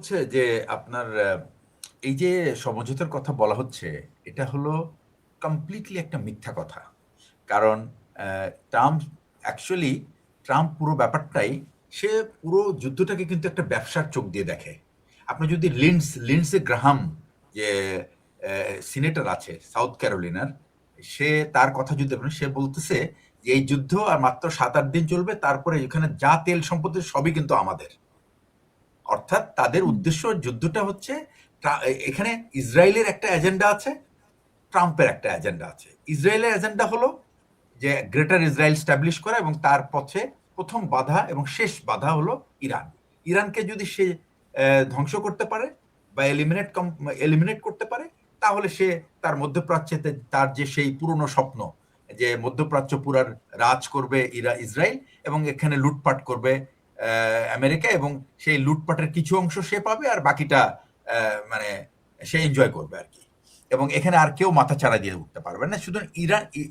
হচ্ছে যে আপনার এই যে সমঝোতার কথা বলা হচ্ছে, এটা হলো কমপ্লিটলি একটা মিথ্যা কথা। কারণ ট্রাম্প অ্যাকচুয়ালি ট্রাম্প পুরো ব্যাপারটাই সে পুরো যুদ্ধটাকে কিন্তু একটা ব্যবসার চোখ দিয়ে দেখে। আপনি যদি লিন্ডসে গ্রাহাম যে সিনেটর আছে সাউথ ক্যারোলিনার, সে তার কথা যদি আপনি সে বলতেছে যে এই যুদ্ধ আর মাত্র ৭-৮ দিন চলবে, তারপরে এখানে যা তেল সম্পত্তি সবই কিন্তু আমাদের। অর্থাৎ তাদের হুম, উদ্দেশ্য যুদ্ধটা হচ্ছে এখানে ইসরায়েলের একটা এজেন্ডা আছে, ট্রাম্পের একটা এজেন্ডা আছে। ইসরায়েলের এজেন্ডা হলো যে গ্রেটার ইসরায়েল স্ট্যাবলিশ করা, এবং তার পথে প্রথম বাধা এবং শেষ বাধা হলো ইরান। ইরানকে যদি সে ধ্বংস করতে পারে বা এলিমিনেট করতে পারে, তাহলে সে তার মধ্যপ্রাচ্যেতে তার যে সেই পুরনো স্বপ্ন যে মধ্যপ্রাচ্য পুরার রাজ করবে ইসরায়েল, এবং এখানে লুটপাট করবে আমেরিকা, এবং সেই লুটপাটের কিছু অংশ সে পাবে আর বাকিটা মানে সে এনজয় করবে আর কি। এবং এখানে আর কেউ মাথা চাড়া দিয়ে উঠতে পারবে না। শুধু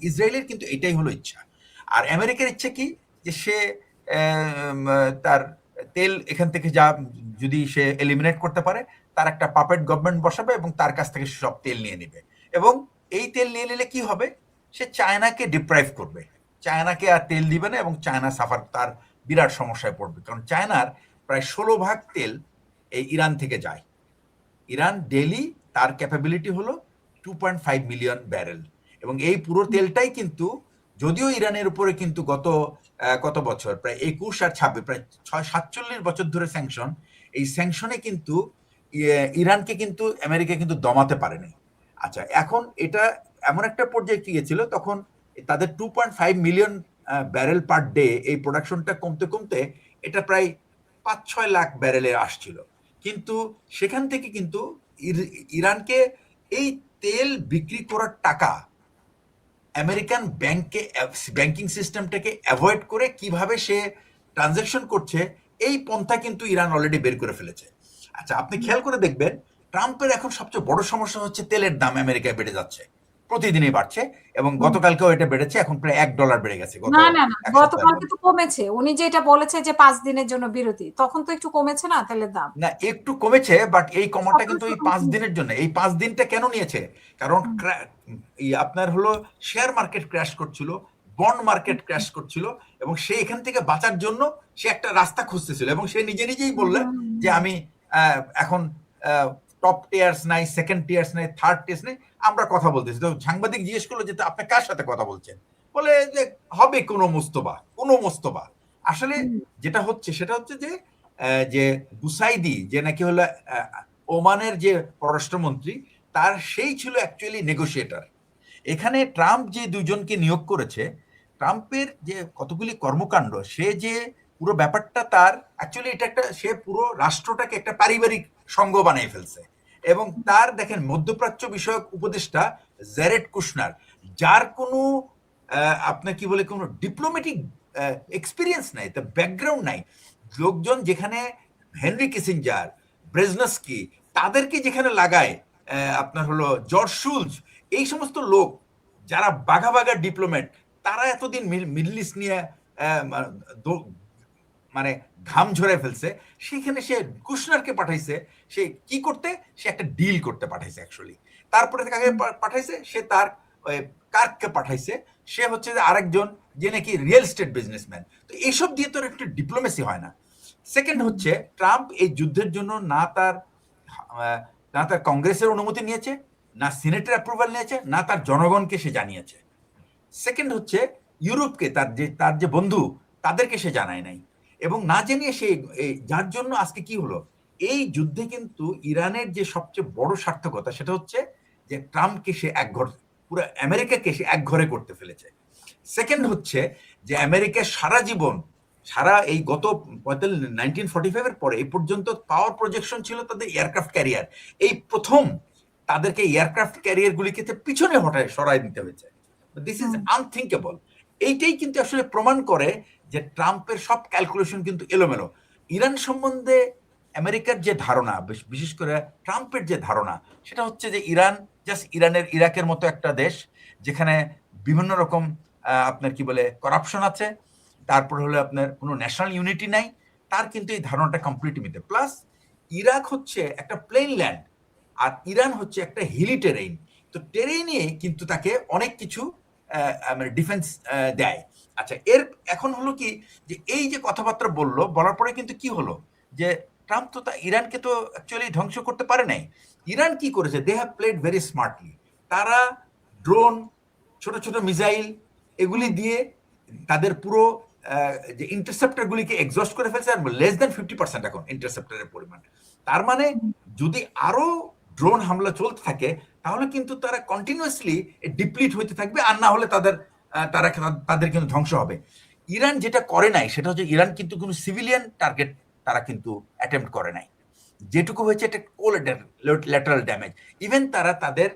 ইসরায়েলের কিন্তু এটাই হলো ইচ্ছা। আর আমেরিকার ইচ্ছে কি, যে সে তার তেল এখান থেকে যা যদি সে এলিমিনেট করতে পারে, তার একটা পাপেট গভর্নমেন্ট বসাবে এবং তার কাছ থেকে সব তেল নিয়ে নেবে। এবং এই তেল নিয়ে নিলে কি হবে, সে চায়নাকে ডিপ্রাইভ করবে, চায়নাকে আর তেল দিবে না, এবং চায়না সাফার তার বিরাট সমস্যায় পড়বে। কারণ চায়নার প্রায় ১৬ ভাগ তেল এই ইরান থেকে যায়। ইরান ডেইলি তার ক্যাপাবিলিটি হলো 2.5 মিলিয়ন ব্যারেল, এবং এই পুরো তেলটাই কিন্তু, যদিও ইরানের উপরে কিন্তু গত কত বছর, প্রায় ২১ আর ২৬, প্রায় ৬-৪৭ বছর ধরে স্যাংশন। এই স্যাংশনে কিন্তু ইরানকে কিন্তু আমেরিকা কিন্তু দমাতে পারেনি। আচ্ছা, এখন এটা এমন একটা পর্যায়ে গিয়েছিল, তখন তাদের 2.5 মিলিয়ন ব্যারেল পার ডে এই প্রোডাকশনটা কমতে কমতে এটা প্রায় ৫-৬ লাখ ব্যারেলে আসছিল। কিন্তু সেখান থেকে কিন্তু ইরানকে এই তেল বিক্রি করার টাকা আমেরিকান ব্যাংকিং সিস্টেমটাকে অ্যাভয়েড করে কিভাবে সে ট্রানজাকশন করছে, এই পন্থা কিন্তু ইরান অলরেডি বের করে ফেলেছে। আচ্ছা, আপনি হুম। খেয়াল করে দেখবেন, ট্রাম্পের এখন সবচেয়ে বড় সমস্যা হচ্ছে তেলের দাম আমেরিকায় বেড়ে যাচ্ছে, প্রতিদিনই বাড়ছে। এবং হুম। গতকালকেও এটা বেড়েছে, এখন প্রায় $১ বেড়ে গেছে গত না, না, না। ১ সপ্তাহের গতকালকে মধ্যে। তো কমেছে। উনি যেটা বলেছে যে ৫ দিনের জন্য বিরতি। তখন তো একটু কমেছে না তেলের দাম? না, একটু কমেছে, বাট এই কমাটা কিন্তু এই ৫ ১৭-১৭ দিনের জন্য। এই ৫ দিনটা কেন নিয়েছে? কারণ হুম, আপনার হলো শেয়ার মার্কেট ক্র্যাশ করছিল, বন্ড হুম, মার্কেট ক্র্যাশ করছিল, এবং সে এখান থেকে বাঁচার জন্য সে একটা রাস্তা খুঁজতেছিল, এবং সে নিজেই হুম, বললেন হুম, যে হুম, আমি এখন টপ টিয়ার্স নাই, সেকেন্ড টিয়ার্স নাই, থার্ড টিয়ার্স নেই, আমরা কথা বলতেছি। তো সাংবাদিক জিজ্ঞেস করলো যে, আপনি কার সাথে কথা বলছেন? বলে যে হবে কোনো মোস্তফা। আসলে হুম, যেটা হচ্ছে সেটা হচ্ছে যে বুসাইদি, যে নাকি হলো ওমানের যে পররাষ্ট্রমন্ত্রী, তার সেই ছিল অ্যাকচুয়ালি নেগোশিয়েটর। এখানে ট্রাম্প যে দুজনকে নিয়োগ করেছে, ট্রাম্পের যে কতগুলি কর্মকাণ্ড, সে যে পুরো ব্যাপারটা তার অ্যাকচুয়ালি এটা একটা, সে পুরো রাষ্ট্রটাকে একটা পারিবারিক সংঘ বানিয়ে ফেলছে। এবং তার দেখেন মধ্যপ্রাচ্য বিষয়ক উপদেষ্টা জ্যারেড কুশনার, যার কোনো আপনার কি বলে কোনো ডিপ্লোম্যাটিক এক্সপিরিয়েন্স নাই, তার ব্যাকগ্রাউন্ড নাই। লোকজন যেখানে হেনরি কিসিঞ্জার, ব্রেজনস্কি, তাদেরকে যেখানে লাগায়, আপনার হলো জর্জ শুলজ, এই সমস্ত লোক যারা বাঘা বাঘা ডিপ্লোম্যাট, তারা এতদিন মিডল ইস্ট নিয়ে দো- মানে ঘাম ঝরে ফেলছে। সেখানে সে কুশনারকে পাঠাইছে, সে কি করতে, সে একটা ডিল করতে পাঠাইছে অ্যাকচুয়ালি। তারপরে কাকে হুম, পাঠাইছে, সে তার কার্ককে পাঠাইছে, সে হচ্ছে যে আরেকজন যে নাকি রিয়েল এস্টেট বিজনেসম্যান। তো এইসব দিয়ে তো একটু ডিপ্লোমেসি হয় না। সেকেন্ড হুম, হচ্ছে, ট্রাম্প এই যুদ্ধের জন্য না তার কংগ্রেসের অনুমতি নিয়েছে, না সিনেটের অ্যাপ্রুভাল নিয়েছে, না তার জনগণকে সে জানিয়েছে। সেকেন্ড হচ্ছে, ইউরোপকে, তার যে বন্ধু, তাদেরকে সে জানায় নাই। এবং না জানিয়ে সে যার জন্য আজকে কি হলো, এই যুদ্ধে কিন্তু ইরানের যে সবচেয়ে বড় সার্থকতা সেটা হচ্ছে যে ট্রাম্পকে সে একঘর, পুরো আমেরিকাকে সে একঘরে করতে ফেলেছে। সেকেন্ড হুম, হচ্ছে যে আমেরিকা সারা জীবন, সারা এই গত 1945 এর পরে এই পর্যন্ত পাওয়ার প্রজেকশন ছিল তাদের এয়ারক্রাফট ক্যারিয়ার। এই প্রথম তাদেরকে এয়ারক্রাফট ক্যারিয়ার গুলিকে পিছনে হটায় সরাই দিতে হয়েছে। This is hmm, unthinkable. এইটাই কিন্তু আসলে প্রমাণ করে যে ট্রাম্পের সব ক্যালকুলেশন কিন্তু এলোমেলো। ইরান সম্বন্ধে আমেরিকার যে ধারণা, বিশেষ করে ট্রাম্পের যে ধারণা, সেটা হচ্ছে যে ইরান জাস্ট ইরাকের মতো একটা দেশ, যেখানে বিভিন্ন রকম আপনার কি বলে করাপশন আছে, তারপর হলো আপনার কোনো ন্যাশনাল ইউনিটি নাই। তার কিন্তু এই ধারণাটা কমপ্লিট মিথ্যা। প্লাস ইরাক হচ্ছে একটা প্লেন ল্যান্ড, আর ইরান হচ্ছে একটা হিলি টেরেইন। তো টেরেইনে কিন্তু তাকে অনেক কিছু মানে ডিফেন্স দেয়। আচ্ছা, এখন হলো কি যে এই যে কথাবার্তা বলার পরে কিন্তু কি হলো যে ট্রাম্প তো ইরানকে তো অ্যাকচুয়ালি ধ্বংস করতে পারে নাই। ইরান কি করেছে, they have played very smartly. তারা ড্রোন, ছোট ছোট মিসাইল এগুলি দিয়ে তাদের পুরো যে ইন্টারসেপ্টরগুলিকে এক্সস্ট করে ফেলছে, আর লেস দেন 50% এখন ইন্টারসেপ্টরের পরিমাণ। তার মানে যদি আরো ড্রোন হামলা চলতে থাকে তাহলে কিন্তু তারা কন্টিনিউয়াসলি ডিপ্লিট হইতে থাকবে, আর না হলে তাদের কিন্তু ধ্বংস হবে। ইরান যেটা করে নাই সেটা হচ্ছে ইরান কিন্তু কোনো সিভিলিয়ান টার্গেট তারা কিন্তু অ্যাটেম্প্ট করে নাই। যেটুকু হয়েছে এটা কোল্যাটারাল ড্যামেজ। ইভেন তারা তাদের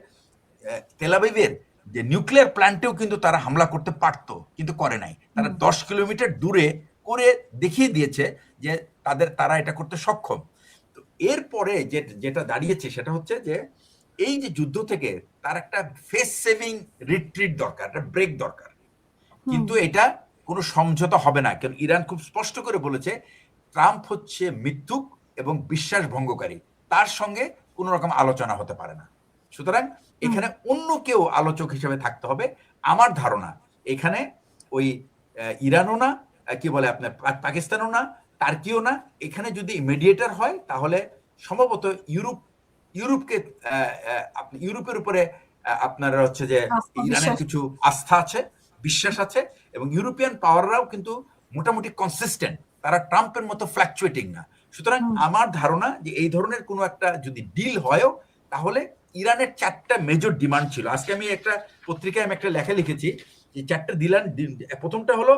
তেল আবিবের যে নিউক্লিয়ার প্ল্যান্টেও কিন্তু তারা হামলা করতে পারতো, কিন্তু করে নাই। তারা 10 কিলোমিটার দূরে করে দেখিয়ে দিয়েছে যে তারা এটা করতে সক্ষম। তো এরপরে যেটা দাঁড়িয়েছে সেটা হচ্ছে যে এই যে যুদ্ধ থেকে তার একটা ফেস সেভিং রিট্রিট দরকার, একটা ব্রেক দরকার। কিন্তু এটা কোনো সমঝোতা হবে না, কারণ ইরান খুব স্পষ্ট করে বলেছে ট্রাম্প হচ্ছে মিথ্যুক এবং বিশ্বাস ভঙ্গকারী, তার সঙ্গে কোনো রকম আলোচনা হতে পারে না। সুতরাং এখানে অন্য কেউ আলোচক হিসেবে থাকতে হবে। আমার ধারণা এখানে ওই ইরানও না, কি বলে আপনার পাকিস্তানও না, টার্কিও না। এখানে যদি মিডিয়েটর হয় তাহলে সম্ভবত ইউরোপকে ইউরোপের উপরে আপনার হচ্ছে যে ইরানের কিছু আস্থা আছে, বিশ্বাস আছে, এবং ইউরোপিয়ান পাওয়াররাও কিন্তু মোটামুটি কনসিস্টেন্ট, তারা ট্রাম্পের মতো ফ্ল্যাকচুয়েটিং না। সুতরাং আমার ধারণা যে এই ধরনের কোনো একটা যদি ডিল হয়ও তাহলে ইরানের 4টা মেজর ডিমান্ড ছিল। আজকে আমি একটা পত্রিকায় একটা লেখা লিখেছি যে 4টা ডিমান্ড। প্রথমটা হলো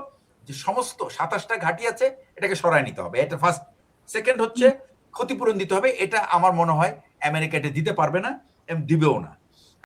যে সমস্ত 27টা ঘাঁটি আছে এটাকে সরায় নিতে হবে, এটা ফার্স্ট। সেকেন্ড হচ্ছে ক্ষতিপূরণ দিতে হবে, এটা আমার মনে হয় আমেরিকা এটা দিতে পারবে না এবং দিবেও না।